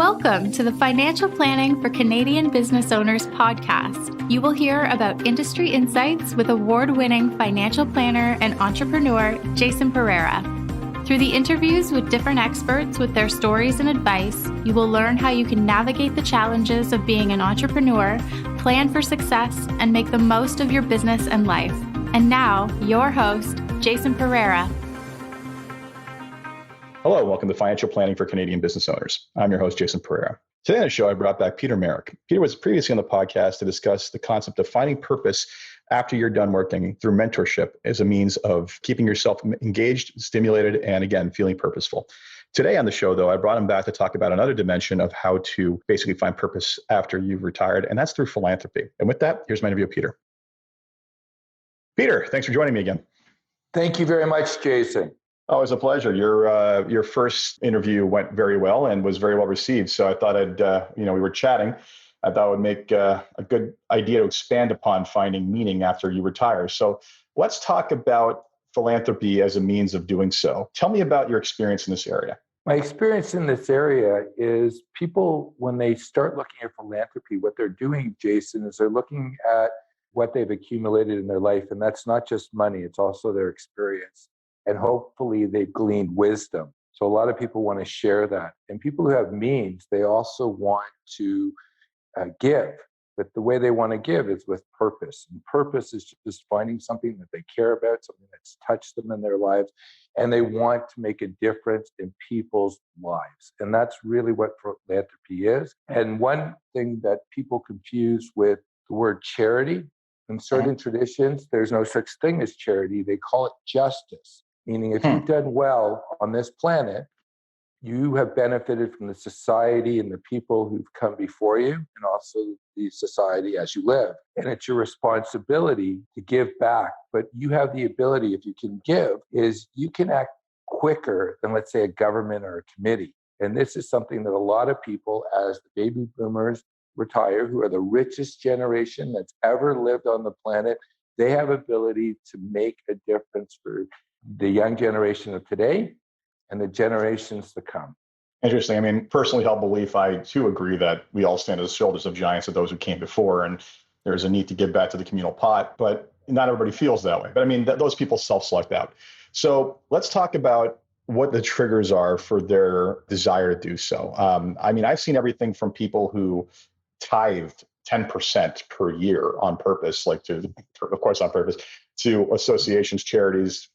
Welcome to the Financial Planning for Canadian Business Owners podcast. You will hear about industry insights with award-winning financial planner and entrepreneur Jason Pereira. Through the interviews with different experts with their stories and advice, you will learn how you can navigate the challenges of being an entrepreneur, plan for success, and make the most of your business and life. And now, your host, Jason Pereira. Hello, welcome to Financial Planning for Canadian Business Owners. I'm your host, Jason Pereira. Today on the show, I brought back Peter Merrick. Peter was previously on the podcast to discuss the concept of finding purpose after you're done working through mentorship as a means of keeping yourself engaged, stimulated, and again, feeling purposeful. Today on the show, though, I brought him back to talk about another dimension of how to basically find purpose after you've retired, and that's through philanthropy. And with that, here's my interview with Peter. Peter, thanks for joining me again. Thank you very much, Jason. Oh, it was a pleasure. Your first interview went very well and was very well received. So I thought we were chatting. I thought it would make a good idea to expand upon finding meaning after you retire. So let's talk about philanthropy as a means of doing so. Tell me about your experience in this area. My experience in this area is people, when they start looking at philanthropy, what they're doing, Jason, is they're looking at what they've accumulated in their life. And that's not just money, it's also their experience. And hopefully they've gleaned wisdom. So a lot of people want to share that. And people who have means, they also want to give. But the way they want to give is with purpose. And purpose is just finding something that they care about, something that's touched them in their lives. And they want to make a difference in people's lives. And that's really what philanthropy is. And one thing that people confuse with the word charity, in certain traditions, there's no such thing as charity. They call it justice. Meaning if you've done well on this planet, you have benefited from the society and the people who've come before you, and also the society as you live. And it's your responsibility to give back. But you have the ability, if you can give, is you can act quicker than, let's say, a government or a committee. And this is something that a lot of people, as the baby boomers retire, who are the richest generation that's ever lived on the planet, they have ability to make a difference for the young generation of today and the generations to come. Interesting. I mean, personally held belief, I too agree that we all stand as shoulders of giants of those who came before, and there's a need to give back to the communal pot, but not everybody feels that way. But I mean, those people self-select out. So let's talk about what the triggers are for their desire to do so. I've seen everything from people who tithed 10% per year on purpose, of course on purpose, to associations, charities,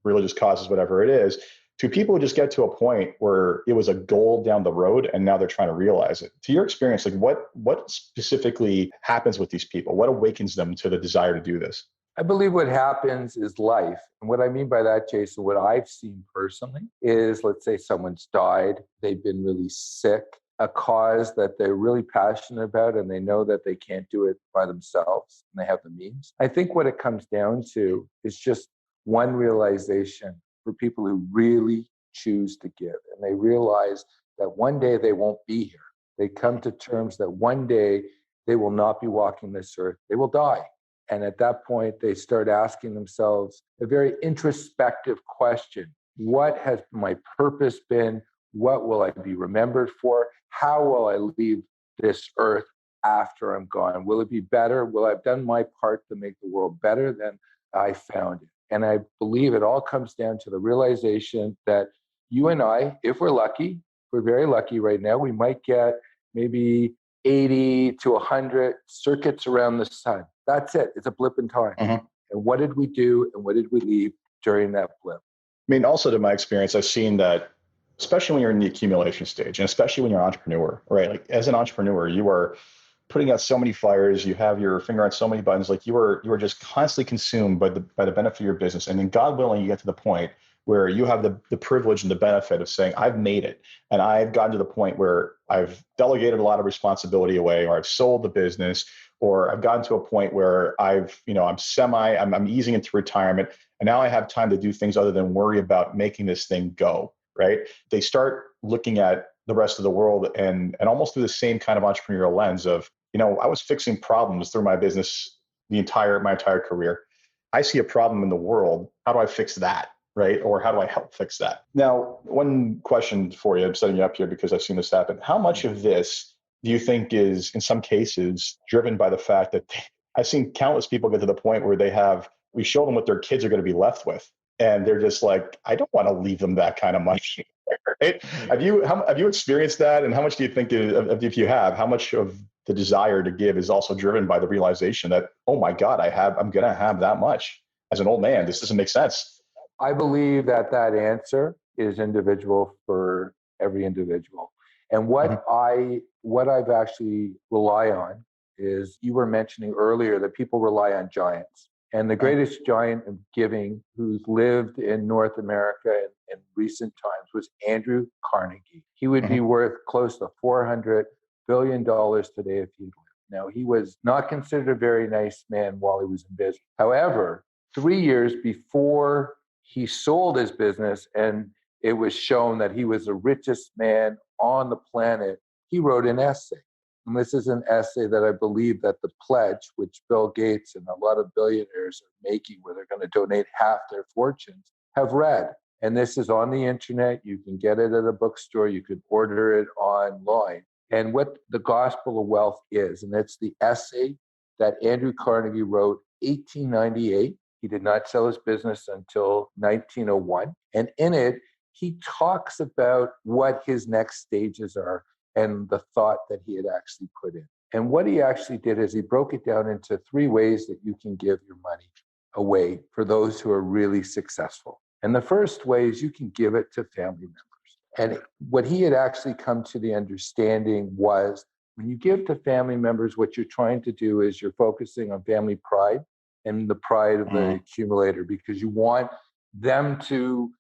religious causes, whatever it is, to people who just get to a point where it was a goal down the road and now they're trying to realize it. To your experience, what specifically happens with these people? What awakens them to the desire to do this? I believe what happens is life. And what I mean by that, Jason, what I've seen personally is, let's say someone's died, they've been really sick, a cause that they're really passionate about, and they know that they can't do it by themselves and they have the means. I think what it comes down to is just one realization for people who really choose to give. And they realize that one day they won't be here. They come to terms that one day they will not be walking this earth. They will die. And at that point, they start asking themselves a very introspective question. What has my purpose been? What will I be remembered for? How will I leave this earth after I'm gone? Will it be better? Will I have done my part to make the world better than I found it? And I believe it all comes down to the realization that you and I, if we're lucky, we're very lucky right now, we might get maybe 80 to 100 circuits around the sun. That's it. It's a blip in time. And what did we do and what did we leave during that blip? I mean, also to my experience, I've seen that, especially when you're in the accumulation stage, and especially when you're an entrepreneur, right? Like as an entrepreneur, you are putting out so many fires, you have your finger on so many buttons, like you are just constantly consumed by the benefit of your business. And then God willing, you get to the point where you have the privilege and the benefit of saying, I've made it. And I've gotten to the point where I've delegated a lot of responsibility away, or I've sold the business, or I've gotten to a point where I'm easing into retirement. And now I have time to do things other than worry about making this thing go. Right? They start looking at the rest of the world and almost through the same kind of entrepreneurial lens of, I was fixing problems through my business my entire career. I see a problem in the world. How do I fix that? right? Or how do I help fix that? Now, one question for you, I'm setting you up here because I've seen this happen. How much of this do you think is, in some cases, driven by the fact that I've seen countless people get to the point where we show them what their kids are going to be left with. And they're just like, I don't want to leave them that kind of money. Right? Have you experienced that? And how much do you think, if you have, how much of the desire to give is also driven by the realization that, oh my God, I'm going to have that much as an old man. This doesn't make sense. I believe that answer is individual for every individual. And what I've actually rely on is, you were mentioning earlier that people rely on giants. And the greatest giant of giving who's lived in North America in recent times was Andrew Carnegie. He would be worth close to $400 billion today if he'd lived. Now, he was not considered a very nice man while he was in business. However, 3 years before he sold his business and it was shown that he was the richest man on the planet, he wrote an essay. And this is an essay that I believe that the pledge, which Bill Gates and a lot of billionaires are making, where they're going to donate half their fortunes, have read. And this is on the internet. You can get it at a bookstore. You can order it online. And what the gospel of wealth is, and it's the essay that Andrew Carnegie wrote 1898. He did not sell his business until 1901. And in it, he talks about what his next stages are and the thought that he had actually put in. And what he actually did is he broke it down into 3 ways that you can give your money away for those who are really successful. And the first way is you can give it to family members. And what he had actually come to the understanding was, when you give to family members, what you're trying to do is you're focusing on family pride and the pride of the accumulator, because you want them to,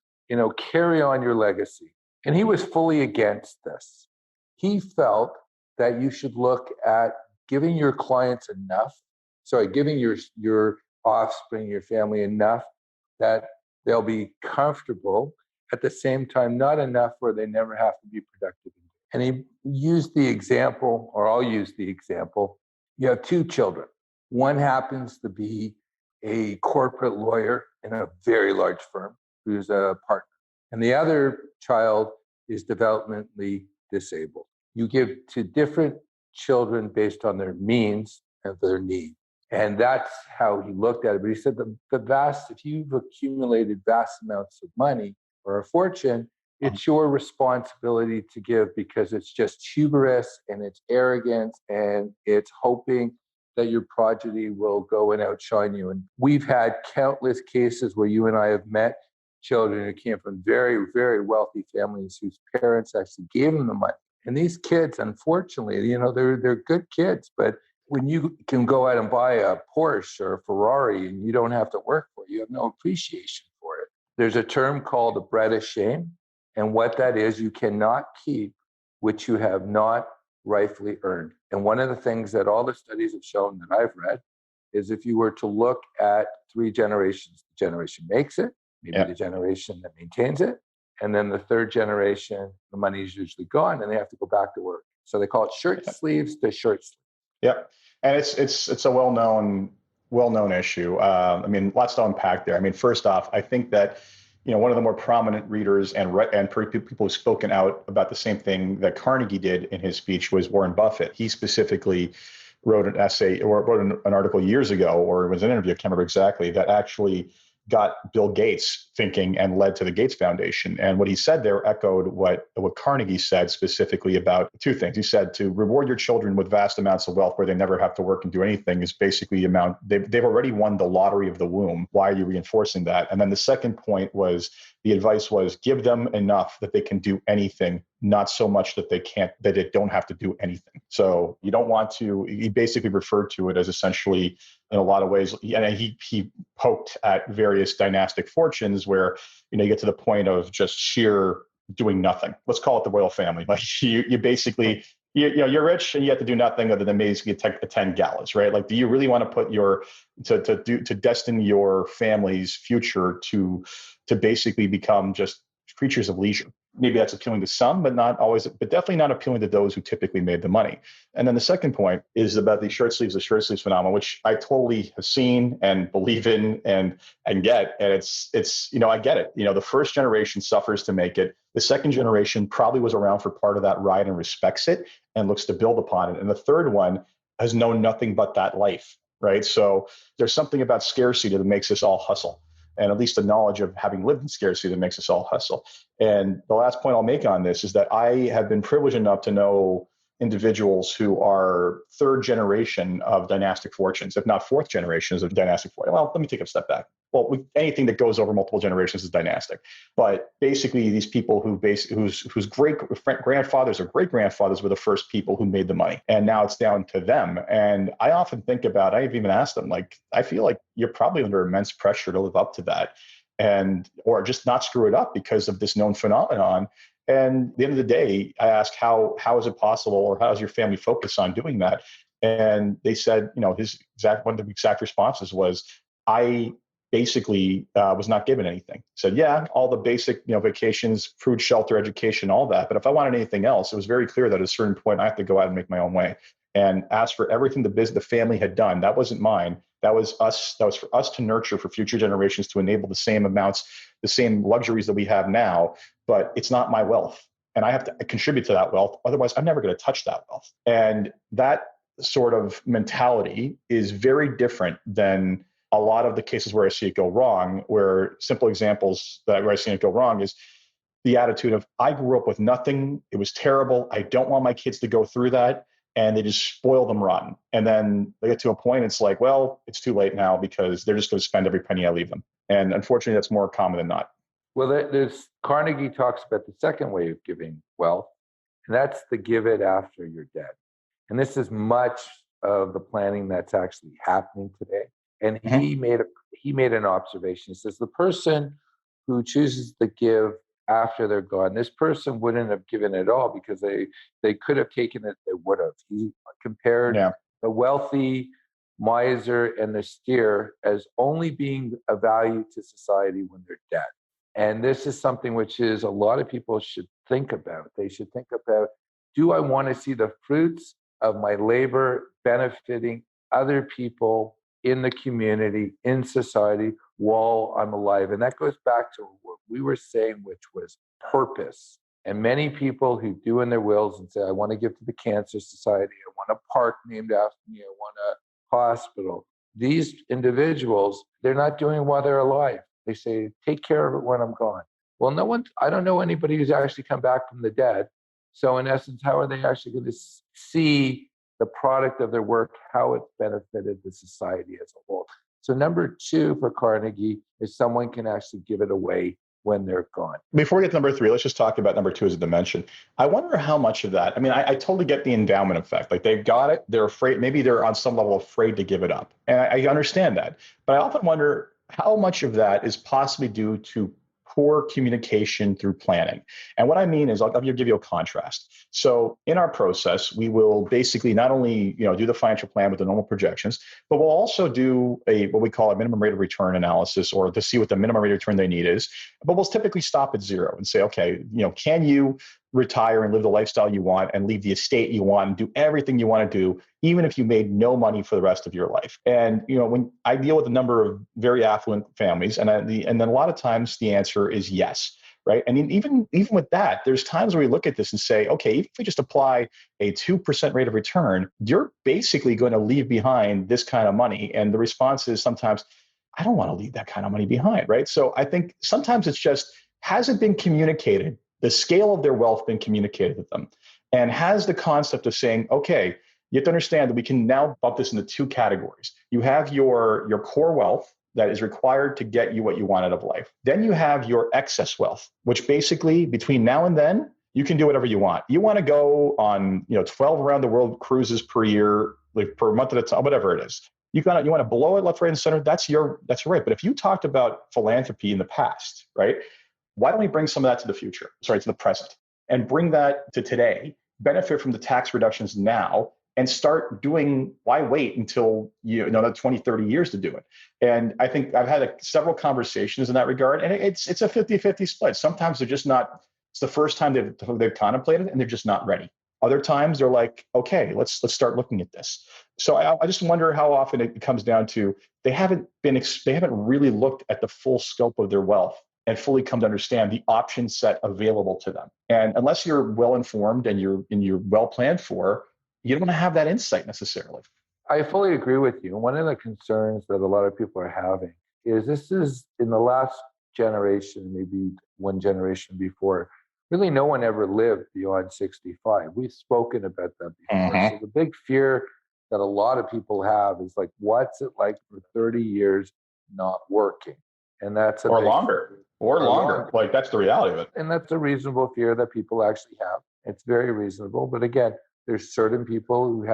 carry on your legacy. And he was fully against this. He felt that you should look at giving your clients giving your offspring, your family enough that they'll be comfortable, at the same time, not enough where they never have to be productive. And he used the example, or I'll use the example. You have 2 children. One happens to be a corporate lawyer in a very large firm who's a partner. And the other child is developmentally disabled. You give to different children based on their means and their need. And that's how he looked at it. But he said if you've accumulated vast amounts of money or a fortune, it's your responsibility to give, because it's just hubris and it's arrogance and it's hoping that your progeny will go and outshine you. And we've had countless cases where you and I have met children who came from very, very wealthy families whose parents actually gave them the money. And these kids, unfortunately, they're good kids, but when you can go out and buy a Porsche or a Ferrari and you don't have to work for it, you have no appreciation for it. There's a term called the bread of shame. And what that is, you cannot keep which you have not rightfully earned. And one of the things that all the studies have shown that I've read is, if you were to look at 3 generations, the generation makes it, maybe the generation that maintains it, and then the 3rd generation, the money is usually gone and they have to go back to work. So they call it shirt sleeves to short sleeves. Yeah. And it's a well-known issue. Lots to unpack there. First off, I think that, one of the more prominent readers and people who've spoken out about the same thing that Carnegie did in his speech was Warren Buffett. He specifically wrote an essay or wrote an article years ago, or it was an interview, I can't remember exactly, that actually got Bill Gates thinking and led to the Gates Foundation. And what he said there echoed what Carnegie said specifically about 2 things. He said to reward your children with vast amounts of wealth where they never have to work and do anything is basically they've already won the lottery of the womb. Why are you reinforcing that? And then the second point was, the advice was, give them enough that they can do anything, not so much that they don't have to do anything. So you don't want to, he basically referred to it as essentially, in a lot of ways, and he poked at various dynastic fortunes where, you get to the point of just sheer doing nothing. Let's call it the royal family. Like you basically, you're rich and you have to do nothing other than basically attend galas, right? Like, do you really want to put to destine your family's future to basically become just creatures of leisure? maybe that's appealing to some, but not always, but definitely not appealing to those who typically made the money. And then the second point is about the shirt sleeves phenomenon, which I totally have seen and believe in and get. And it's, I get it. The first generation suffers to make it. The second generation probably was around for part of that ride and respects it and looks to build upon it. And the third one has known nothing but that life, right? So there's something about scarcity that makes us all hustle. And at least the knowledge of having lived in scarcity that makes us all hustle. And the last point I'll make on this is that I have been privileged enough to know individuals who are third generation of dynastic fortunes, if not fourth generations of dynastic fortune. Well, let me take a step back. Well, anything that goes over multiple generations is dynastic. But basically, these people whose great grandfathers or great grandfathers were the first people who made the money, and now it's down to them. And I often think about, I've even asked them, like, I feel like you're probably under immense pressure to live up to that, or just not screw it up because of this known phenomenon. And at the end of the day, I asked, how is it possible, or how is your family focused on doing that? And they said, one of the exact responses was, I basically was not given anything. Said, yeah, all the basic, vacations, food, shelter, education, all that. But if I wanted anything else, it was very clear that at a certain point, I have to go out and make my own way and ask for everything the family had done. That wasn't mine. That was us. That was for us to nurture for future generations to enable the same amounts, the same luxuries that we have now. But it's not my wealth, and I have to contribute to that wealth. Otherwise, I'm never going to touch that wealth. And that sort of mentality is very different than a lot of the cases where I see it go wrong, where simple examples where I see it go wrong is the attitude of, I grew up with nothing. It was terrible. I don't want my kids to go through that. And they just spoil them rotten. And then they get to a point, it's like, well, it's too late now because they're just going to spend every penny I leave them. And unfortunately, that's more common than not. Well, there's Carnegie talks about the second way of giving wealth, and that's the give it after you're dead. And this is much of the planning that's actually happening today. And he made an observation. He says the person who chooses to give after they're gone, this person wouldn't have given it all because they could have taken it, they would have. He compared the wealthy miser and the steer as only being of value to society when they're dead. And this is something which is a lot of people should think about. They should think about, do I want to see the fruits of my labor benefiting other people in the community, in society, while I'm alive? And that goes back to what we were saying, which was purpose. And many people who do in their wills and say, I want to give to the Cancer Society, I want a park named after me, I want a hospital. These individuals, they're not doing it while they're alive. They say, take care of it when I'm gone. Well, I don't know anybody who's actually come back from the dead. So in essence, how are they actually going to see the product of their work, how it's benefited the society as a whole? So number 2 for Carnegie is someone can actually give it away when they're gone. Before we get to number 3, let's just talk about number 2 as a dimension. I wonder how much of that, I totally get the endowment effect. Like, they've got it, they're afraid, maybe they're on some level afraid to give it up. And I understand that. But I often wonder how much of that is possibly due to poor communication through planning. And what I mean is, I'll give you a contrast. So in our process, we will basically not only do the financial plan with the normal projections, but we'll also do what we call a minimum rate of return analysis, or to see what the minimum rate of return they need is. But we'll typically stop at 0 and say, okay, can you retire and live the lifestyle you want and leave the estate you want and do everything you want to do, even if you made no money for the rest of your life? And when I deal with a number of very affluent families, and then a lot of times the answer is yes, right? And even with that, there's times where we look at this and say, okay, even if we just apply a 2% rate of return, you're basically going to leave behind this kind of money. And the response is sometimes, I don't want to leave that kind of money behind, right? So I think sometimes it's just, has it been communicated? The scale of their wealth been communicated to them? And has the concept of saying, okay, you have to understand that we can now bump this into 2 categories. You have your core wealth that is required to get you what you want out of life. Then you have your excess wealth, which basically between now and then, you can do whatever you want. You want to go on 12 around the world cruises per year, like per month at a time, whatever it is. You want to blow it left, right, and center. That's your right. But if you talked about philanthropy in the past, right? Why don't we bring some of that to the present, and bring that to today, benefit from the tax reductions now, and start doing, why wait until another 20, 30 years to do it? And I think I've had several conversations in that regard, and it's a 50-50 split. Sometimes they're just not It's the first time they've contemplated and they're just not ready. Other times they're like, okay, let's start looking at this. So I just wonder how often it comes down to they haven't really looked at the full scope of their wealth and fully come to understand the option set available to them. And unless you're well informed and you're well planned for, you don't have that insight necessarily. I fully agree with you. One of the concerns that a lot of people are having is this is in the last generation, maybe one generation before, really no one ever lived beyond 65. We've spoken about that before. Mm-hmm. So the big fear that a lot of people have is like, what's it like for 30 years not working? And that's or longer. Like that's the reality of it. And that's a reasonable fear that people actually have. It's very reasonable. But again, there's certain people who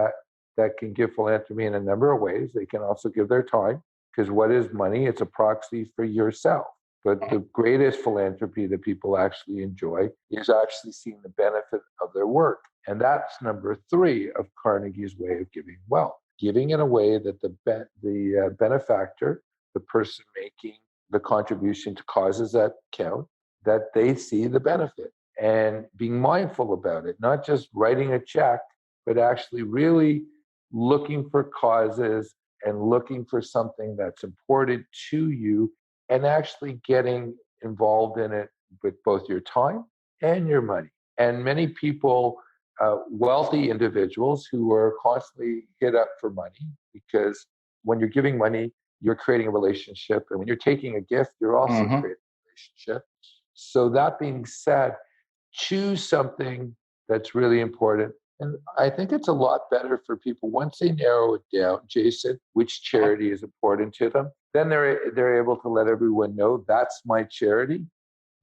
that can give philanthropy in a number of ways. They can also give their time, because what is money? It's a proxy for yourself. But the greatest philanthropy that people actually enjoy is actually seeing the benefit of their work. And that's number 3 of Carnegie's way of giving wealth, giving in a way that the benefactor, the person making the contribution to causes that count, that they see the benefit and being mindful about it, not just writing a check, but actually really looking for causes and looking for something that's important to you and actually getting involved in it with both your time and your money. And many people, wealthy individuals who are constantly hit up for money, because when you're giving money, you're creating a relationship. And when you're taking a gift, you're also creating a relationship. So that being said, choose something that's really important. And I think it's a lot better for people once they narrow it down, Jason, which charity is important to them. Then they're able to let everyone know that's my charity.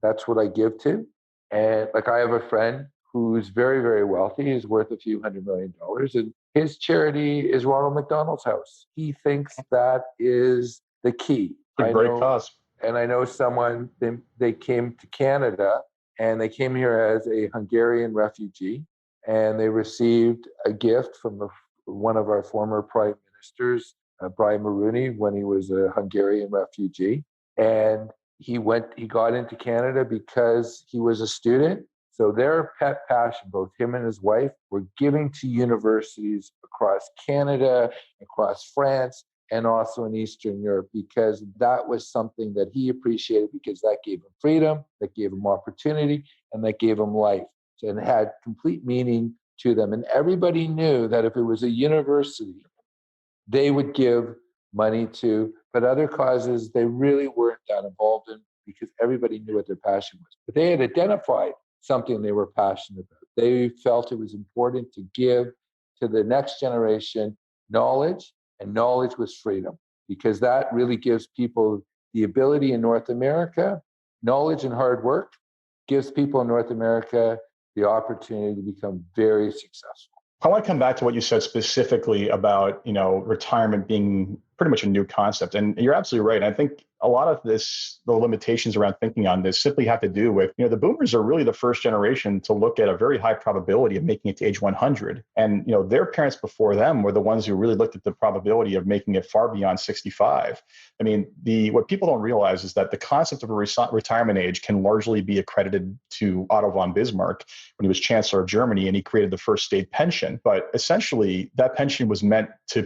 That's what I give to. And like I have a friend who's very, very wealthy. He's worth a few $100 million. And his charity is Ronald McDonald's house. He thinks that is the key. It's a great cause. And I know someone, they came to Canada and they came here as a Hungarian refugee. And they received a gift from one of our former prime ministers, Brian Mulroney, when he was a Hungarian refugee. And he got into Canada because he was a student. So their pet passion, both him and his wife, were giving to universities across Canada, across France, and also in Eastern Europe, because that was something that he appreciated, because that gave him freedom, that gave him opportunity, and that gave him life. And had complete meaning to them. And everybody knew that if it was a university, they would give money to, but other causes they really weren't that involved in, because everybody knew what their passion was. But they had identified something they were passionate about. They felt it was important to give to the next generation knowledge, and knowledge was freedom, because that really gives people the ability in North America, knowledge and hard work gives people in North America the opportunity to become very successful. I want to come back to what you said specifically about, retirement being pretty much a new concept. And you're absolutely right. And I think a lot of the limitations around thinking on this simply have to do with, the boomers are really the first generation to look at a very high probability of making it to age 100. And, their parents before them were the ones who really looked at the probability of making it far beyond 65. I mean, what people don't realize is that the concept of a retirement age can largely be accredited to Otto von Bismarck when he was Chancellor of Germany and he created the first state pension. But essentially, that pension was meant to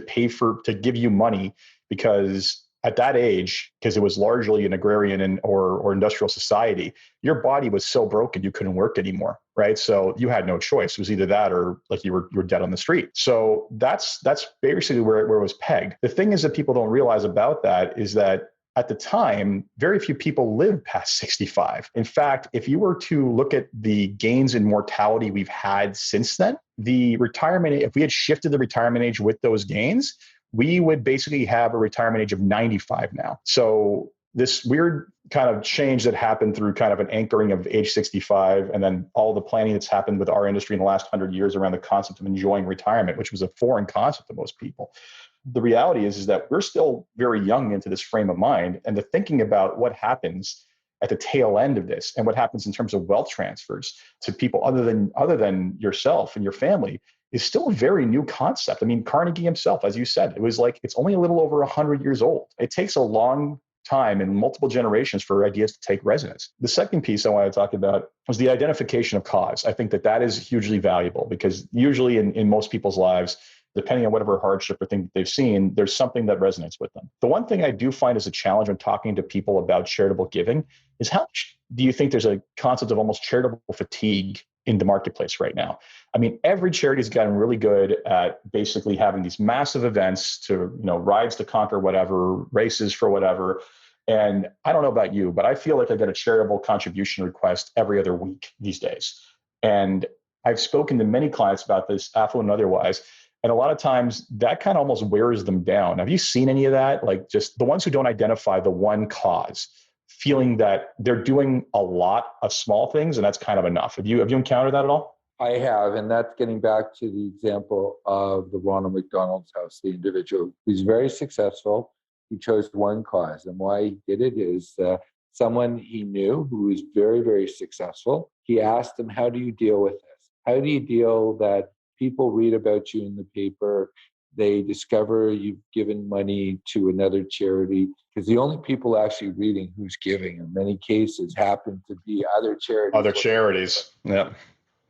give you money, because at that age, because it was largely an agrarian or industrial society, your body was so broken you couldn't work anymore, right? So you had no choice. It was either that or like you were dead on the street. So that's basically where it was pegged. The thing is that people don't realize about that is that at the time, very few people lived past 65. In fact, if you were to look at the gains in mortality we've had since then, if we had shifted the retirement age with those gains, we would basically have a retirement age of 95 now. So this weird kind of change that happened through kind of an anchoring of age 65, and then all the planning that's happened with our industry in the last 100 years around the concept of enjoying retirement, which was a foreign concept to most people. The reality is that we're still very young into this frame of mind, and the thinking about what happens at the tail end of this and what happens in terms of wealth transfers to people other than yourself and your family is still a very new concept. I mean, Carnegie himself, as you said, it was like, it's only a little over 100 years old. It takes a long time and multiple generations for ideas to take resonance. The second piece I want to talk about was the identification of cause. I think that is hugely valuable because usually in most people's lives, depending on whatever hardship or thing that they've seen, there's something that resonates with them. The one thing I do find as a challenge when talking to people about charitable giving is how much do you think there's a concept of almost charitable fatigue in the marketplace right now? I mean, every charity has gotten really good at basically having these massive events to, rides to conquer whatever, races for whatever. And I don't know about you, but I feel like I get a charitable contribution request every other week these days. And I've spoken to many clients about this, affluent and otherwise. And a lot of times that kind of almost wears them down. Have you seen any of that? Like just the ones who don't identify the one cause, feeling that they're doing a lot of small things and that's kind of enough. Have you encountered that at all? I have, and that's getting back to the example of the Ronald McDonald's house, the individual who's very successful. He chose one cause, and why he did it is someone he knew who was very, very successful. He asked him, how do you deal with this? How do you deal that people read about you in the paper, they discover you've given money to another charity, because the only people actually reading who's giving in many cases happen to be other charities. Other charities, yeah.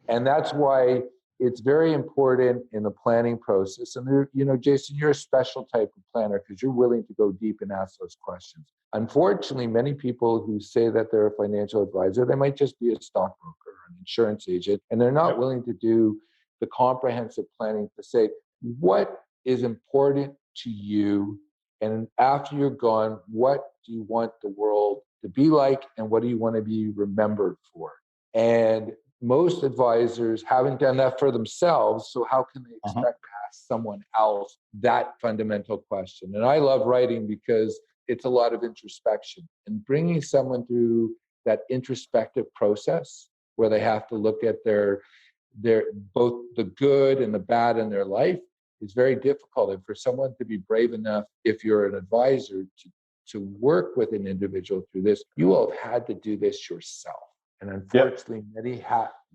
And that's why it's very important in the planning process. And, Jason, you're a special type of planner because you're willing to go deep and ask those questions. Unfortunately, many people who say that they're a financial advisor, they might just be a stockbroker or an insurance agent, and they're not willing to do the comprehensive planning to say, what is important to you? And after you're gone, what do you want the world to be like? And what do you want to be remembered for? And most advisors haven't done that for themselves. So how can they expect to ask someone else that fundamental question? And I love writing because it's a lot of introspection, and bringing someone through that introspective process where they have to look at their both the good and the bad in their life is very difficult. And for someone to be brave enough, if you're an advisor, to work with an individual through this, you will have had to do this yourself. And unfortunately,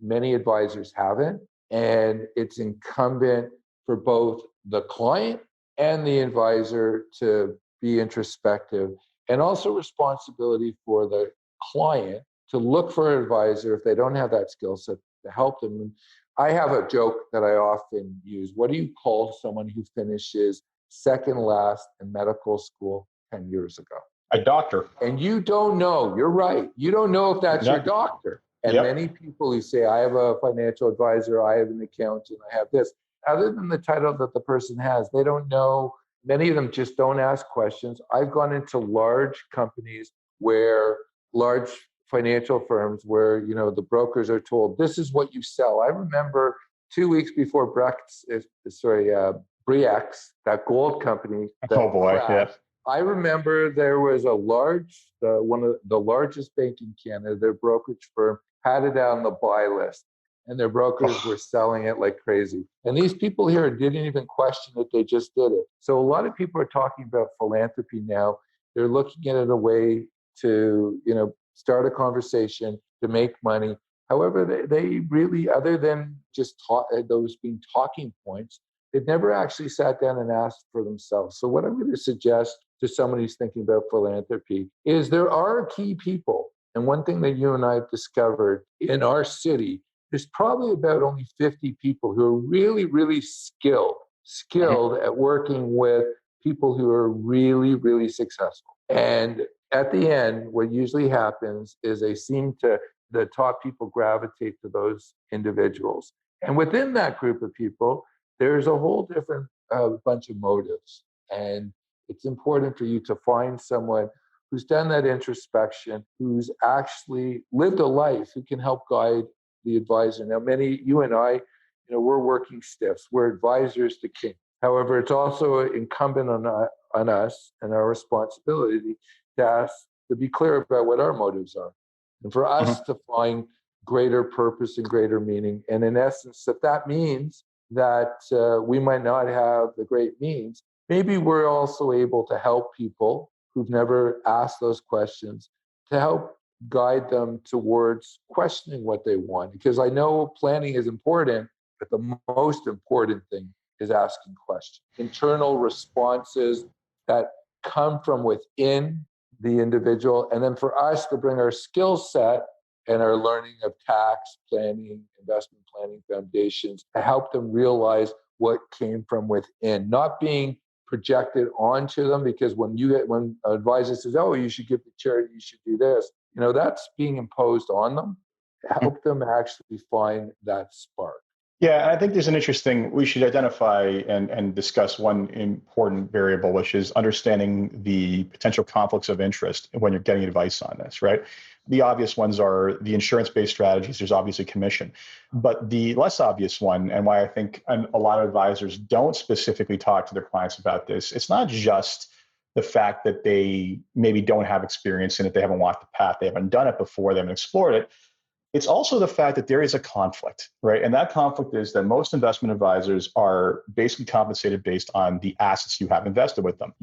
many advisors haven't. And it's incumbent for both the client and the advisor to be introspective, and also responsibility for the client to look for an advisor if they don't have that skill set to help them. And I have a joke that I often use. What do you call someone who finishes second last in medical school 10 years ago? A doctor. And you don't know, you're right. You don't know if that's your doctor. And many people who say, I have a financial advisor, I have an accountant, I have this, other than the title that the person has, they don't know. Many of them just don't ask questions. I've gone into large companies large financial firms where, the brokers are told, this is what you sell. I remember 2 weeks before Brex, that gold company. Crashed, I remember there was one of the largest bank in Canada, their brokerage firm had it on the buy list, and their brokers were selling it like crazy. And these people here didn't even question it, they just did it. So a lot of people are talking about philanthropy now. They're looking at it a way to, start a conversation, to make money. However, they really, other than just those being talking points, they've never actually sat down and asked for themselves. So what I'm going to suggest to someone who's thinking about philanthropy is there are key people. And one thing that you and I have discovered in our city, there's probably about only 50 people who are really, really skilled at working with people who are really, really successful. And at the end, what usually happens is the top people gravitate to those individuals. And within that group of people, there's a whole different bunch of motives. And it's important for you to find someone who's done that introspection, who's actually lived a life, who can help guide the advisor. Now, you and I, we're working stiffs. We're advisors to king. However, it's also incumbent on us and our responsibility to be clear about what our motives are. And for us to find greater purpose and greater meaning. And in essence, if that means that we might not have the great means, maybe we're also able to help people who've never asked those questions, to help guide them towards questioning what they want. Because I know planning is important, but the most important thing is asking questions. Internal responses that come from within the individual, and then for us to bring our skill set and our learning of tax planning, investment planning foundations to help them realize what came from within, not being projected onto them. Because when an advisor says, "Oh, you should give to charity, you should do this," that's being imposed on them. Help them actually find that spark. Yeah, and I think we should identify and discuss one important variable, which is understanding the potential conflicts of interest when you're getting advice on this, right? The obvious ones are the insurance-based strategies. There's obviously commission. But the less obvious one, and why I think a lot of advisors don't specifically talk to their clients about this, it's not just the fact that they maybe don't have experience in it, they haven't walked the path, they haven't done it before, they haven't explored it. It's also the fact that there is a conflict, right? And that conflict is that most investment advisors are basically compensated based on the assets you have invested with them.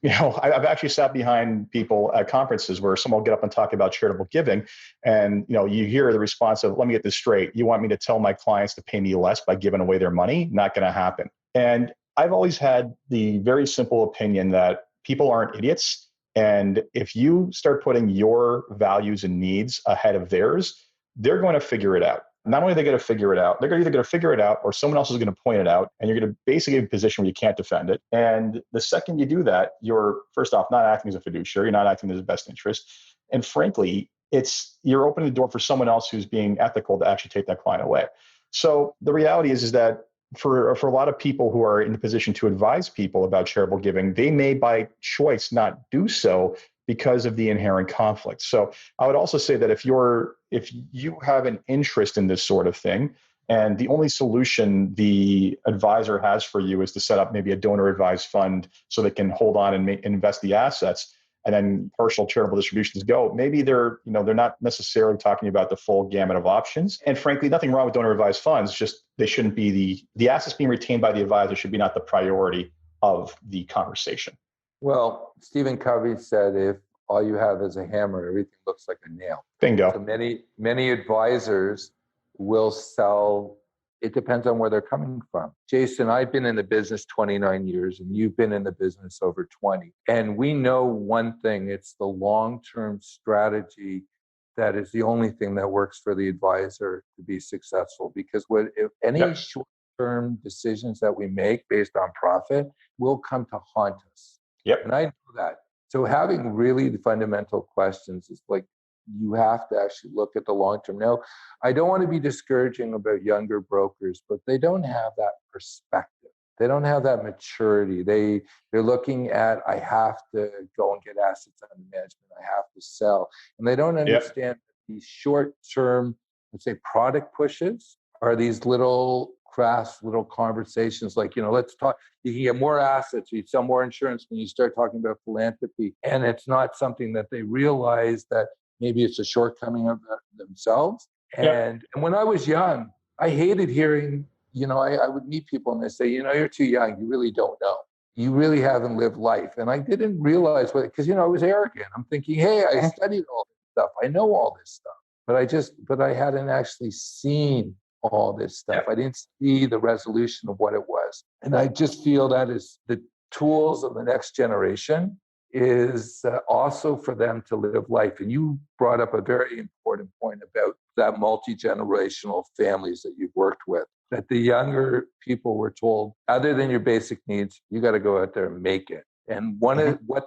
I've actually sat behind people at conferences where someone will get up and talk about charitable giving. And, you hear the response of, let me get this straight. You want me to tell my clients to pay me less by giving away their money? Not going to happen. And I've always had the very simple opinion that people aren't idiots. And if you start putting your values and needs ahead of theirs, they're going to figure it out. Not only are they going to figure it out, they're either going to figure it out or someone else is going to point it out, and you're going to basically be in a position where you can't defend it. And the second you do that, you're, first off, not acting as a fiduciary, you're not acting in his best interest. And frankly, you're opening the door for someone else who's being ethical to actually take that client away. So the reality is that for a lot of people who are in the position to advise people about charitable giving, they may by choice not do so because of the inherent conflict. So I would also say that if you have an interest in this sort of thing, and the only solution the advisor has for you is to set up maybe a donor advised fund so they can hold on and invest the assets, and then partial charitable distributions go, maybe they're not necessarily talking about the full gamut of options. And frankly, nothing wrong with donor advised funds, just they shouldn't be the assets being retained by the advisor should be not the priority of the conversation. Well, Stephen Covey said, if all you have is a hammer, everything looks like a nail. Bingo. So many advisors will sell. It depends on where they're coming from. Jason, I've been in the business 29 years and you've been in the business over 20. And we know one thing, it's the long-term strategy that is the only thing that works for the advisor to be successful. Because if any short-term decisions that we make based on profit will come to haunt us. Yep. And I know that. So having really the fundamental questions is like, you have to actually look at the long term. Now, I don't want to be discouraging about younger brokers, but they don't have that perspective. They don't have that maturity. They're looking at, I have to go and get assets under management. I have to sell. And they don't understand that these short-term, let's say, product pushes are these little crass little conversations like, let's talk, you can get more assets, you sell more insurance when you start talking about philanthropy. And it's not something that they realize that maybe it's a shortcoming of themselves. And when I was young, I hated hearing, I would meet people and they say, you're too young. You really don't know. You really haven't lived life. And I didn't realize because, I was arrogant. I'm thinking, hey, I studied all this stuff. I know all this stuff. But I hadn't actually seen all this stuff. I didn't see the resolution of what it was. And I just feel that is the tools of the next generation is also for them to live life. And you brought up a very important point about that multi-generational families that you've worked with, that the younger people were told, other than your basic needs, you got to go out there and make it. And what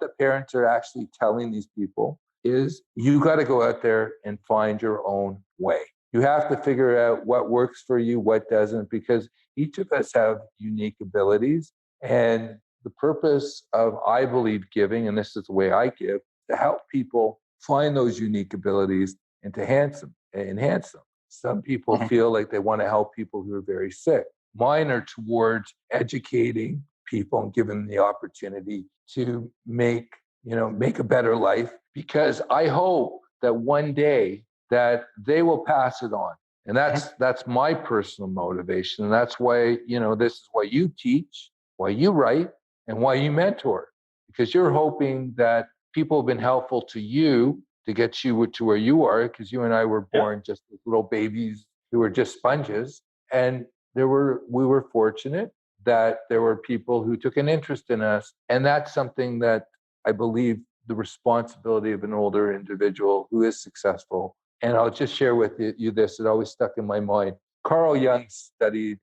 the parents are actually telling these people is you got to go out there and find your own way. You have to figure out what works for you, what doesn't, because each of us have unique abilities. And the purpose of, I believe, giving, and this is the way I give, to help people find those unique abilities and to enhance them. Some people feel like they want to help people who are very sick. Mine are towards educating people and giving them the opportunity to make a better life, because I hope that one day that they will pass it on. And that's my personal motivation. And that's why, this is why you teach, why you write, and why you mentor, because you're hoping that people have been helpful to you to get you to where you are, because you and I were born just as little babies who were just sponges. And we were fortunate that there were people who took an interest in us. And that's something that I believe the responsibility of an older individual who is successful. And I'll just share with you this, it always stuck in my mind. Carl Jung studied,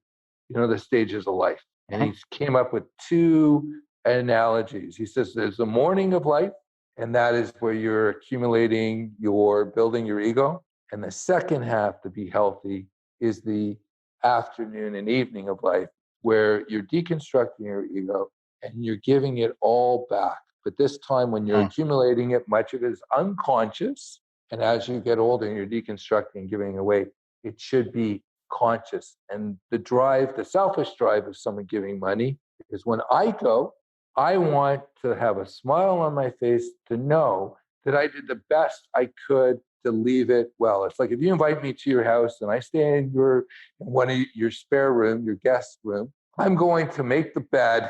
the stages of life. And he came up with two analogies. He says there's the morning of life, and that is where you're accumulating, you're building your ego. And the second half, to be healthy, is the afternoon and evening of life, where you're deconstructing your ego and you're giving it all back. But this time when you're accumulating it, much of it is unconscious. And as you get older and you're deconstructing and giving away, it should be conscious. And the selfish drive of someone giving money is when I go, I want to have a smile on my face to know that I did the best I could to leave it well. It's like if you invite me to your house and I stay in one of your spare room, your guest room, I'm going to make the bed.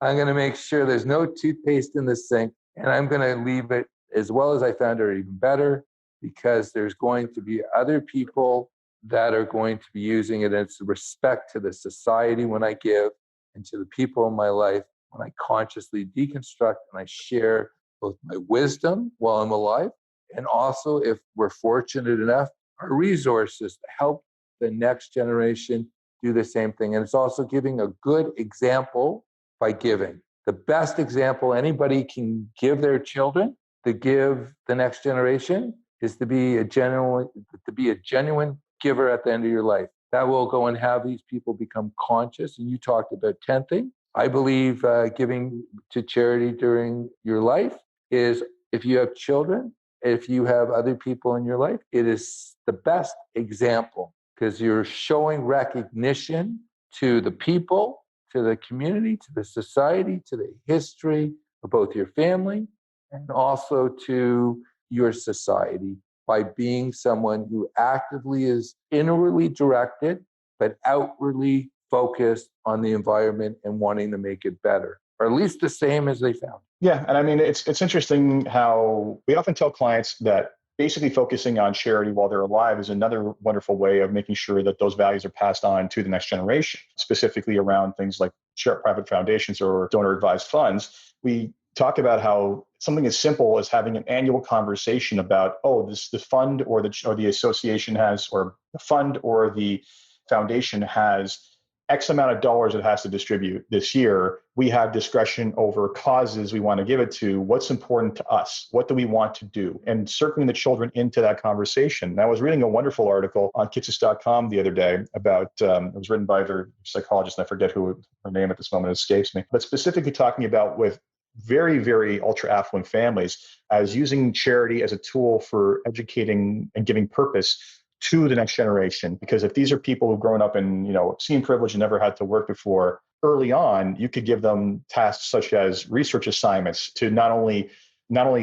I'm going to make sure there's no toothpaste in the sink, and I'm going to leave it as well as I found it, or even better, because there's going to be other people that are going to be using it. And it's respect to the society when I give, and to the people in my life when I consciously deconstruct and I share both my wisdom while I'm alive, and also, if we're fortunate enough, our resources to help the next generation do the same thing. And it's also giving a good example by giving. The best example anybody can give their children to give the next generation is to be a genuine giver at the end of your life. That will go and have these people become conscious. And you talked about tenthing. I believe giving to charity during your life is, if you have children, if you have other people in your life, it is the best example, because you're showing recognition to the people, to the community, to the society, to the history of both your family and also to your society, by being someone who actively is inwardly directed, but outwardly focused on the environment and wanting to make it better, or at least the same as they found. Yeah. And I mean, it's interesting how we often tell clients that basically focusing on charity while they're alive is another wonderful way of making sure that those values are passed on to the next generation, specifically around things like private foundations or donor advised funds. We talk about how something as simple as having an annual conversation about, the fund or the association has, or the fund or the foundation has X amount of dollars it has to distribute this year. We have discretion over causes we want to give it to. What's important to us? What do we want to do? And circling the children into that conversation. And I was reading a wonderful article on Kitsis.com the other day about, it was written by their psychologist, and I forget who her name at this moment escapes me, but specifically talking about with very, very ultra affluent families as using charity as a tool for educating and giving purpose to the next generation. Because if these are people who've grown up in, seen privilege and never had to work before, early on, you could give them tasks such as research assignments to not only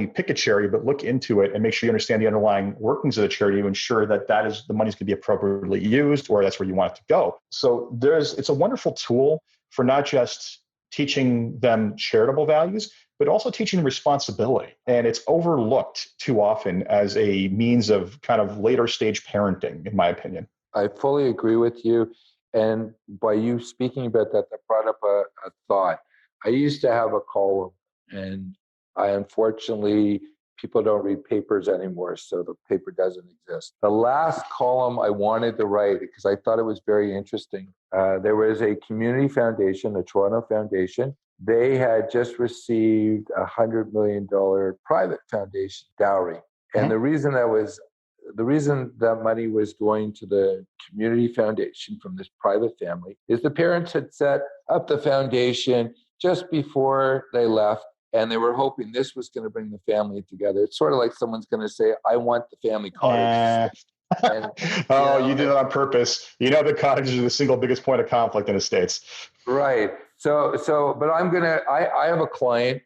pick a charity, but look into it and make sure you understand the underlying workings of the charity to ensure that the money's going to be appropriately used, or that's where you want it to go. So it's a wonderful tool for not just teaching them charitable values, but also teaching responsibility. And it's overlooked too often as a means of kind of later stage parenting, in my opinion. I fully agree with you. And by you speaking about that brought up a thought. I used to have a column, and unfortunately, people don't read papers anymore, so the paper doesn't exist. The last column I wanted to write, because I thought it was very interesting, there was a community foundation, the Toronto Foundation. They had just received $100 million private foundation dowry. And the reason that money was going to the community foundation from this private family is the parents had set up the foundation just before they left, and they were hoping this was going to bring the family together. It's sort of like someone's going to say, I want the family cottage. And, you did it on purpose. The cottages are the single biggest point of conflict in the States. Right. But I have a client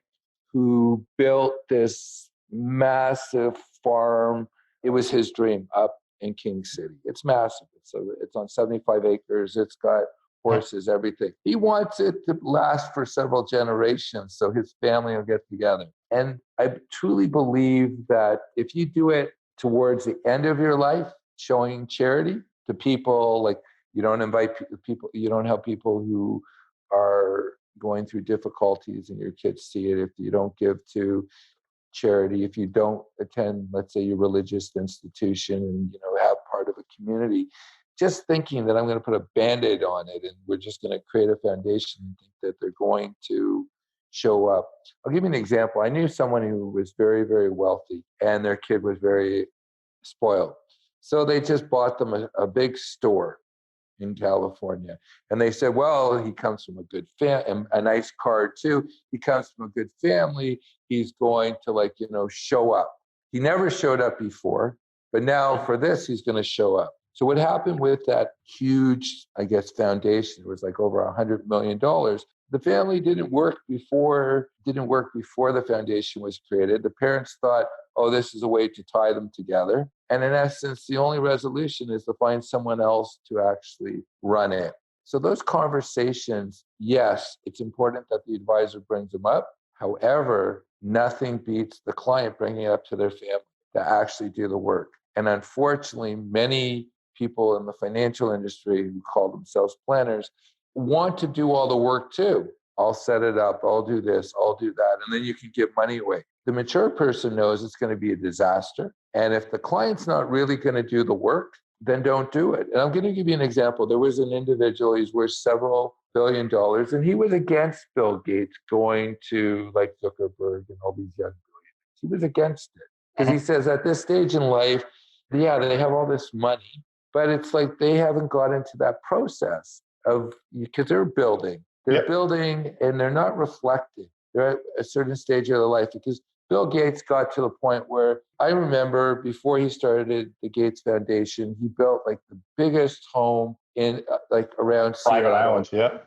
who built this massive farm. It was his dream up in King City. It's massive. It's on 75 acres. It's got horses, everything. He wants it to last for several generations so his family will get together. And I truly believe that if you do it towards the end of your life, showing charity to people, like you don't invite people, you don't help people who are going through difficulties and your kids see it. If you don't give to charity, if you don't attend, let's say, your religious institution and, have part of a community, just thinking that I'm going to put a Band-Aid on it and we're just going to create a foundation and think that they're going to show up. I'll give you an example. I knew someone who was very, very wealthy and their kid was very spoiled. So they just bought them a big store in California. And they said, well, he comes from a good family, a nice car too. He comes from a good family. He's going to show up. He never showed up before, but now for this, he's going to show up. So what happened with that huge, foundation, it was like over $100 million. The family didn't work before the foundation was created. The parents thought, oh, this is a way to tie them together. And in essence, the only resolution is to find someone else to actually run it. So those conversations, yes, it's important that the advisor brings them up. However, nothing beats the client bringing it up to their family to actually do the work. And unfortunately, many people in the financial industry who call themselves planners want to do all the work too. I'll set it up, I'll do this, I'll do that, and then you can give money away. The mature person knows it's going to be a disaster. And if the client's not really going to do the work, then don't do it. And I'm going to give you an example. There was an individual, he's worth several $billion, and he was against Bill Gates going to like Zuckerberg and all these young billionaires. He was against it because he says at this stage in life, yeah, they have all this money, but it's like they haven't got into that process of, because they're building and they're not reflecting. They're at a certain stage of their life, because Bill Gates got to the point where I remember before he started the Gates Foundation, he built like the biggest home in around Private Seattle. islands, yeah.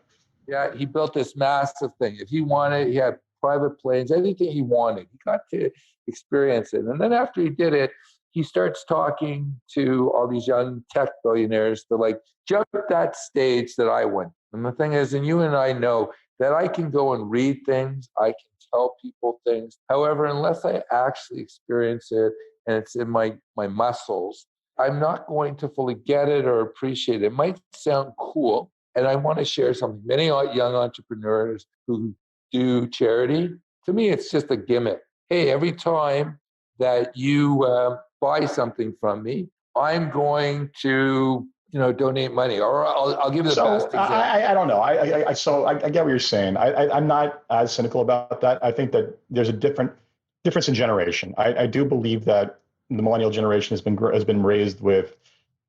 Yeah, he built this massive thing. If he wanted, he had private planes, anything he wanted. He got to experience it. And then after he did it, he starts talking to all these young tech billionaires to like jump that stage that I went. And the thing is, and you and I know that I can go and read things, I can tell people things. However, unless I actually experience it and it's in my muscles, I'm not going to fully get it or appreciate it. It might sound cool. And I want to share something. Many young entrepreneurs who do charity, to me, it's just a gimmick. Hey, every time that you buy something from me, I'm going to donate money, or I'll give you the best example. I don't know. I get what you're saying. I'm not as cynical about that. I think that there's a difference in generation. I do believe that the millennial generation has been raised with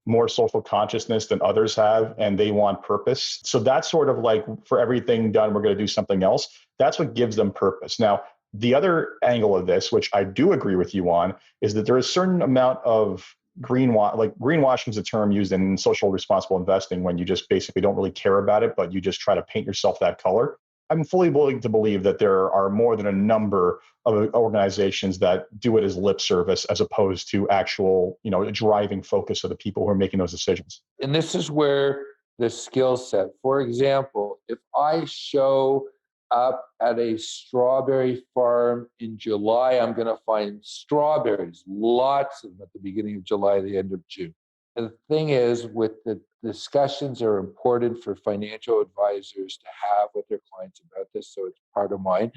more social consciousness than others have, and they want purpose. So that's sort of like, for everything done, we're going to do something else. That's what gives them purpose. Now, the other angle of this, which I do agree with you on, is that there is a certain amount of greenwashing is a term used in social responsible investing, when you just basically don't really care about it, but you just try to paint yourself that color. I'm fully willing to believe that there are more than a number of organizations that do it as lip service, as opposed to actual, driving focus of the people who are making those decisions. And this is where the skill set, for example, if I show up at a strawberry farm in July, I'm going to find strawberries, lots of them at the beginning of July, the end of June. And the thing is, with the discussions are important for financial advisors to have with their clients about this, so it's part of mine.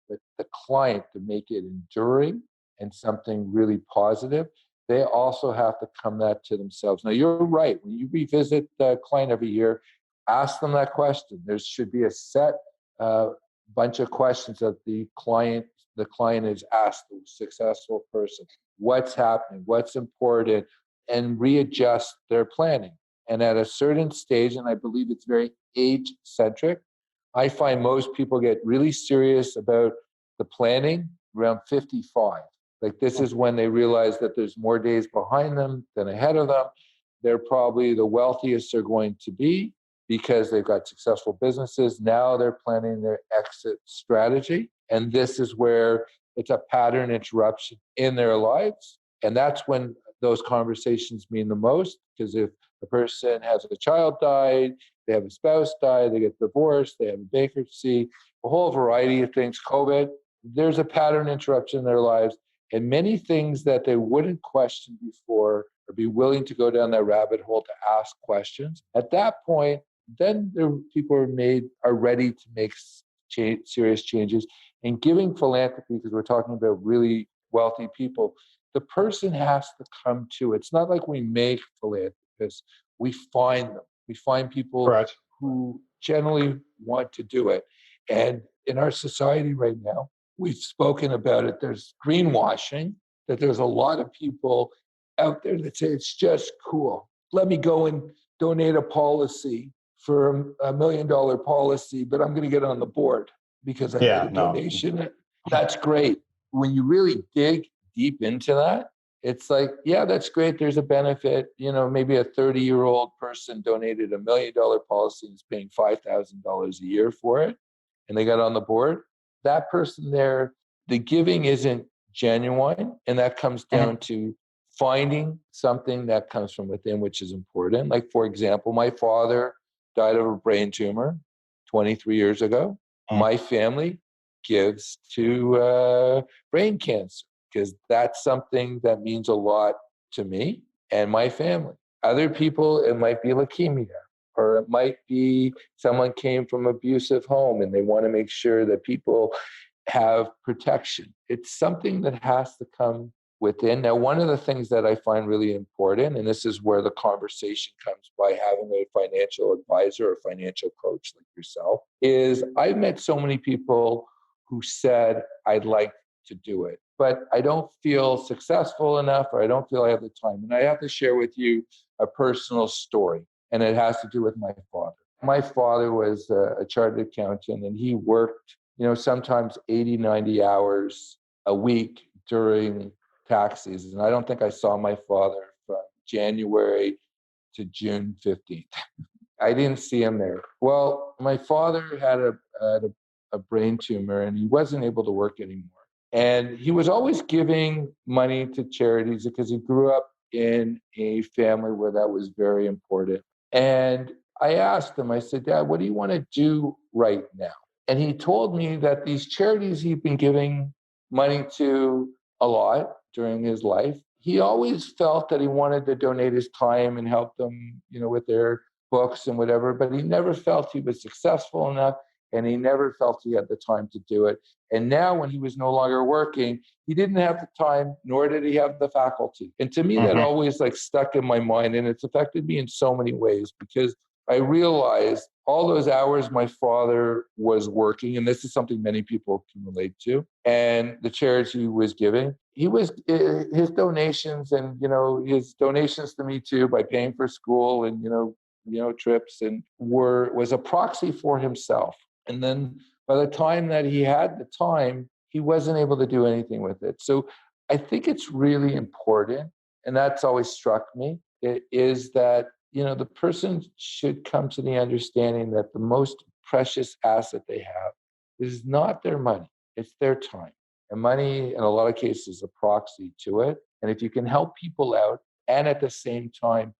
But the client, to make it enduring and something really positive, they also have to come that to themselves. Now, you're right. When you revisit the client every year, ask them that question. There should be a set bunch of questions that the client is asked, the successful person. What's happening? What's important? And readjust their planning. And at a certain stage, and I believe it's very age-centric, I find most people get really serious about the planning around 55. Like, this is when they realize that there's more days behind them than ahead of them. They're probably the wealthiest they're going to be because they've got successful businesses. Now they're planning their exit strategy. And this is where it's a pattern interruption in their lives. And that's when those conversations mean the most, because if a person has a child died, they have a spouse die, they get divorced, they have a bankruptcy, a whole variety of things, COVID, there's a pattern interruption in their lives. And many things that they wouldn't question before, or be willing to go down that rabbit hole to ask questions. At that point, then the people are ready to make serious changes. And giving philanthropy, because we're talking about really wealthy people, the person has to come to it. It's not like we make philanthropists, we find them. We find people Correct. who generally want to do it. And in our society right now, we've spoken about it. There's greenwashing, that there's a lot of people out there that say it's just cool. Let me go and donate a policy for $1 million policy, but I'm going to get on the board because I made a donation. That's great. When you really dig deep into that, it's like, yeah, that's great. There's a benefit. Maybe a 30-year-old person donated $1 million policy and is paying $5,000 a year for it, and they got on the board. That person there, the giving isn't genuine, and that comes down to finding something that comes from within, which is important. Like, for example, my father died of a brain tumor 23 years ago. My family gives to brain cancer because that's something that means a lot to me and my family. Other people, it might be leukemia, or it might be someone came from an abusive home and they want to make sure that people have protection. It's something that has to come within. Now, one of the things that I find really important, and this is where the conversation comes by having a financial advisor or financial coach like yourself, is I've met so many people who said, I'd like to do it, but I don't feel successful enough, or I don't feel I have the time. And I have to share with you a personal story, and it has to do with my father. My father was a chartered accountant, and he worked, sometimes 80, 90 hours a week during tax season. I don't think I saw my father from January to June 15th. I didn't see him there. Well, my father had a brain tumor, and he wasn't able to work anymore. And he was always giving money to charities because he grew up in a family where that was very important. And I asked him, I said, Dad, what do you want to do right now? And he told me that these charities he'd been giving money to a lot during his life, he always felt that he wanted to donate his time and help them, with their books and whatever, but he never felt he was successful enough, and he never felt he had the time to do it. And now when he was no longer working, he didn't have the time, nor did he have the faculty. And to me, that always stuck in my mind, and it's affected me in so many ways, because I realized all those hours my father was working, and this is something many people can relate to, and the charity he was giving, his donations and, his donations to me too, by paying for school and, trips, and was a proxy for himself. And then by the time that he had the time, he wasn't able to do anything with it. So I think it's really important, and that's always struck me, is that, the person should come to the understanding that the most precious asset they have is not their money, it's their time. And money, in a lot of cases, is a proxy to it. And if you can help people out and at the same time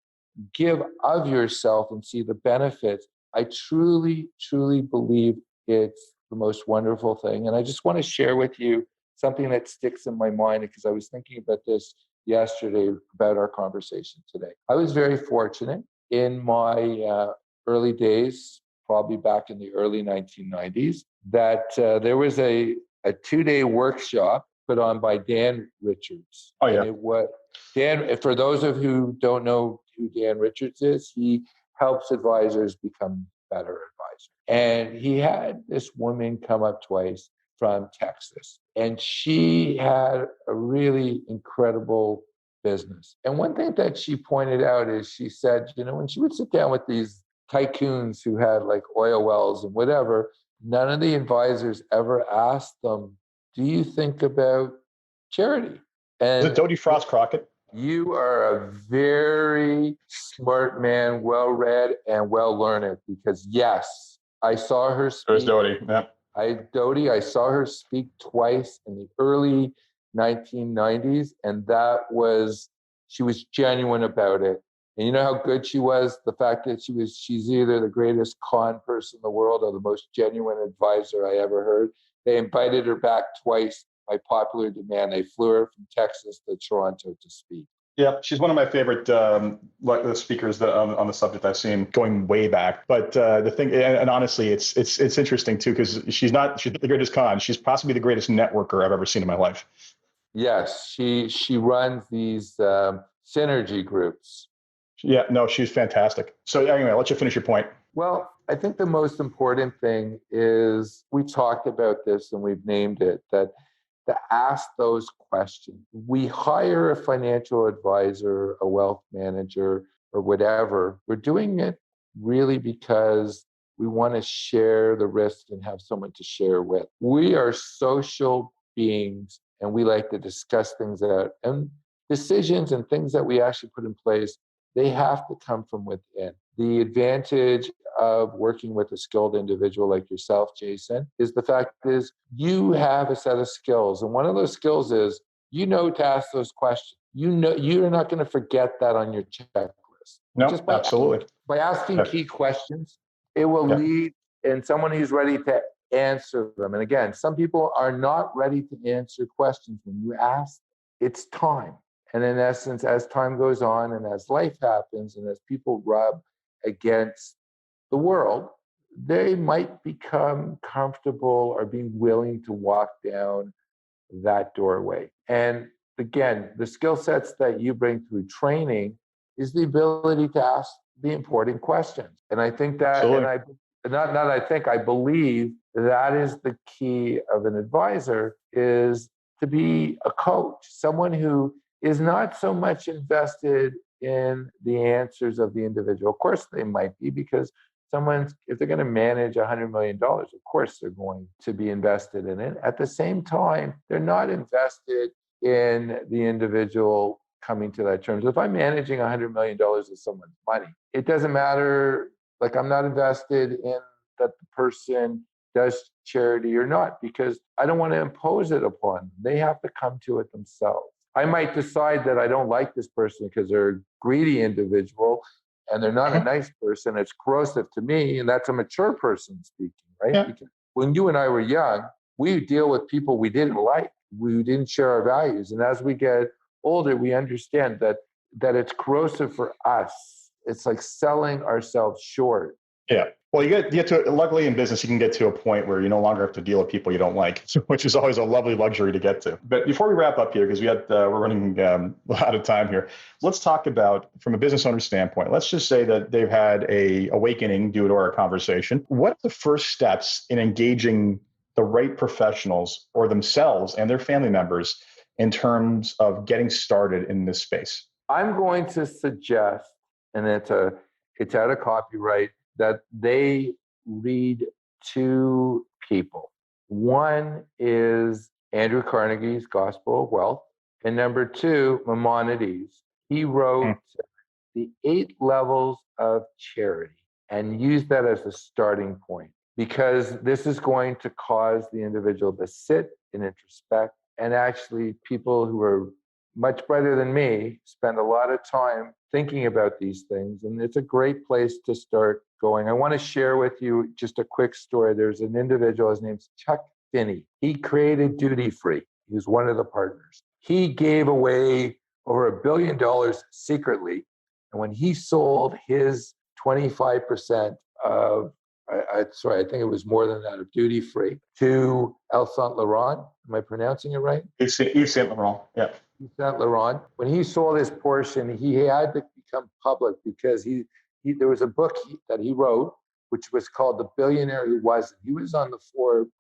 give of yourself and see the benefits, I truly, truly believe it's the most wonderful thing. And I just want to share with you something that sticks in my mind, because I was thinking about this yesterday about our conversation today. I was very fortunate in my early days, probably back in the early 1990s, that there was a 2-day workshop put on by Dan Richards. Oh, yeah. And it was Dan, for those of you who don't know who Dan Richards is, he helps advisors become better advisors. And he had this woman come up twice from Texas, and she had a really incredible business. And one thing that she pointed out is, she said, when she would sit down with these tycoons who had oil wells and whatever, none of the advisors ever asked them, do you think about charity? And is it Dodie Frost Crockett? You are a very smart man, well-read and well-learned, because yes, I saw her speak. There's Dodie, yeah. I saw her speak twice in the early 1990s, and she was genuine about it. And you know how good she was? The fact that she's either the greatest con person in the world or the most genuine advisor I ever heard. They invited her back twice by popular demand. They flew her from Texas to Toronto to speak. Yeah, she's one of my favorite speakers that on the subject I've seen going way back. But the thing, and honestly, it's interesting too because she's not the greatest con. She's possibly the greatest networker I've ever seen in my life. Yes, she runs these synergy groups. Yeah, no, she's fantastic. So anyway, I'll let you finish your point. Well, I think the most important thing is we talked about this and we've named it, that to ask those questions. We hire a financial advisor, a wealth manager, or whatever. We're doing it really because we want to share the risk and have someone to share with. We are social beings and we like to discuss things out. And decisions and things that we actually put in place, they have to come from within. The advantage of working with a skilled individual like yourself, Jason, is the fact is you have a set of skills. And one of those skills is you know to ask those questions. You know you're not going to forget that on your checklist. No, Just absolutely. by asking key questions, it will lead in someone who's ready to answer them. And again, some people are not ready to answer questions when you ask. It's time. And in essence, as time goes on and as life happens and as people rub against the world, they might become comfortable or being willing to walk down that doorway. And again, the skill sets that you bring through training is the ability to ask the important questions. And I think that, I believe that is the key of an advisor, is to be a coach, someone who is not so much invested in the answers of the individual. Of course, they might be, because if they're going to manage $100 million, of course, they're going to be invested in it. At the same time, they're not invested in the individual coming to that terms. If I'm managing $100 million of someone's money, it doesn't matter. Like, I'm not invested in that the person does charity or not, because I don't want to impose it upon them. They have to come to it themselves. I might decide that I don't like this person because they're a greedy individual and they're not a nice person. It's corrosive to me, and that's a mature person speaking, right? Yeah. Because when you and I were young, we deal with people we didn't like. We didn't share our values. And as we get older, we understand that it's corrosive for us. It's like selling ourselves short. Yeah. Well, you get to, luckily in business, you can get to a point where you no longer have to deal with people you don't like, which is always a lovely luxury to get to. But before we wrap up here, because we're running out of time here, let's talk about, from a business owner standpoint, let's just say that they've had a awakening due to our conversation. What are the first steps in engaging the right professionals or themselves and their family members in terms of getting started in this space? I'm going to suggest, and it's out of copyright, that they read two people. One is Andrew Carnegie's Gospel of Wealth, and number two, Maimonides. He wrote the 8 levels of charity and used that as a starting point, because this is going to cause the individual to sit and introspect. And actually, people who are much brighter than me spend a lot of time thinking about these things, and it's a great place to start going. I want to share with you just a quick story. There's an individual, his name's Chuck Finney. He created Duty Free. He was one of the partners. He gave away over $1 billion secretly, and when he sold his 25% of, I think it was more than that, of Duty Free to Yves Saint Laurent. Am I pronouncing it right? Yves Saint Laurent, yeah. Yves Saint Laurent. When he sold his portion, he had to become public, because there was a book that he wrote, which was called The Billionaire Who Wasn't. He was on the Forbes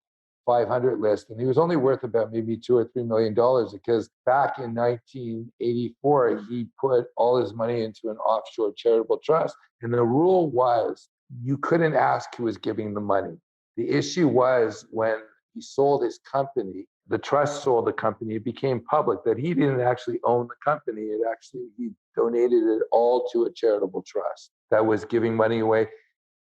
500 list, and he was only worth about maybe $2 or $3 million, because back in 1984, he put all his money into an offshore charitable trust. And the rule was you couldn't ask who was giving the money. The issue was when he sold his company, the trust sold the company, it became public that he didn't actually own the company. He donated it all to a charitable trust that was giving money away.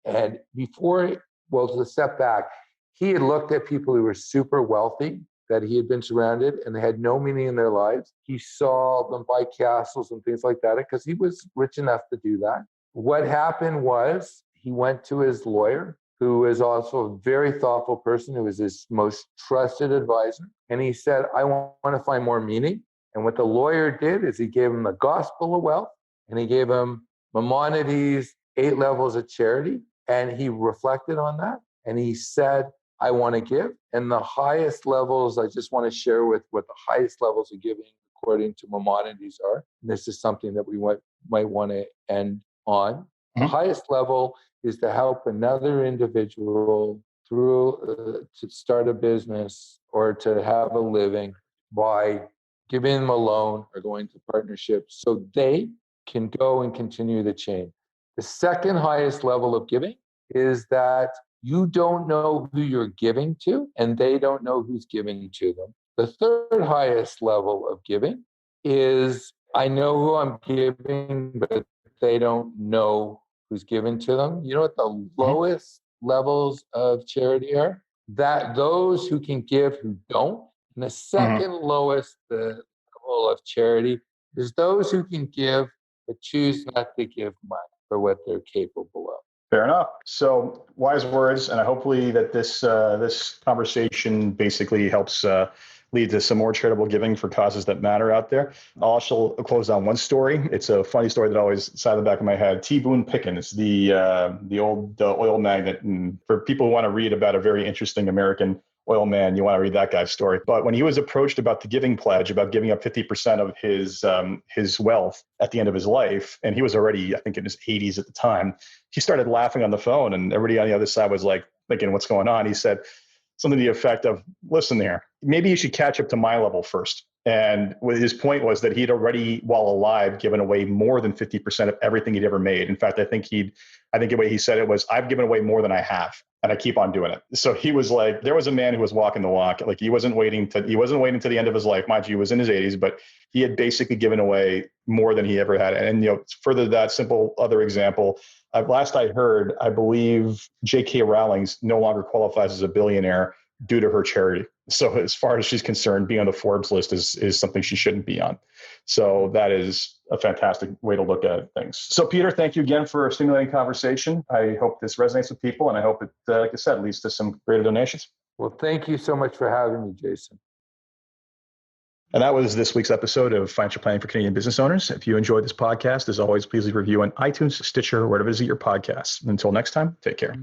And to step back, he had looked at people who were super wealthy, that he had been surrounded, and they had no meaning in their lives. He saw them buy castles and things like that because he was rich enough to do that. What happened was he went to his lawyer, who is also a very thoughtful person, who was his most trusted advisor. And he said, I want to find more meaning. And what the lawyer did is he gave him the gospel of wealth, and he gave him Maimonides' 8 levels of charity. And he reflected on that. And he said, I want to give. And the highest levels, I just want to share with what the highest levels of giving, according to Maimonides, are. And this is something that we might want to end on. Mm-hmm. The highest level is to help another individual through to start a business or to have a living by giving them a loan or going to partnerships so they can go and continue the chain. The second highest level of giving is that you don't know who you're giving to and they don't know who's giving to them. The third highest level of giving is I know who I'm giving, but they don't know who's given to them. You know what the lowest levels of charity are? That those who can give who don't. And the second lowest level of charity is those who can give but choose not to give money for what they're capable of. Fair enough. So wise words, and hopefully that this conversation basically helps lead to some more charitable giving for causes that matter out there. I'll also close on one story. It's a funny story that always sat in the back of my head. T. Boone Pickens, the old oil magnate, and for people who want to read about a very interesting American oil man, you want to read that guy's story. But when he was approached about the giving pledge, about giving up 50% of his wealth at the end of his life, and he was already, I think, in his 80s at the time, he started laughing on the phone, and everybody on the other side was like thinking, what's going on? He said something to the effect of, listen there, maybe you should catch up to my level first. And his point was that he'd already, while alive, given away more than 50% of everything he'd ever made. In fact, I think the way he said it was, I've given away more than I have, and I keep on doing it. So he was like, there was a man who was walking the walk. Like he wasn't waiting to the end of his life. Mind you, he was in his 80s, but he had basically given away more than he ever had. And further to that simple other example, last I heard, I believe JK Rowling no longer qualifies as a billionaire due to her charity. So as far as she's concerned, being on the Forbes list is something she shouldn't be on. So that is a fantastic way to look at things. So Peter, thank you again for a stimulating conversation. I hope this resonates with people, and I hope it, like I said, leads to some greater donations. Well, thank you so much for having me, Jason. And that was this week's episode of Financial Planning for Canadian Business Owners. If you enjoyed this podcast, as always, please leave a review on iTunes, Stitcher, or wherever visit your podcasts. Until next time, take care.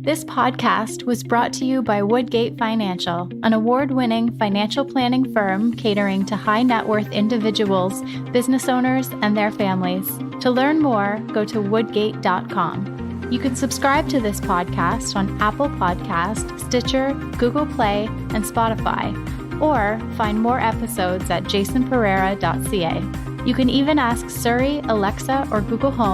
This podcast was brought to you by Woodgate Financial, an award-winning financial planning firm catering to high net worth individuals, business owners, and their families. To learn more, go to woodgate.com. You can subscribe to this podcast on Apple Podcast, Stitcher, Google Play, and Spotify, or find more episodes at jasonpereira.ca. You can even ask Siri, Alexa, or Google Home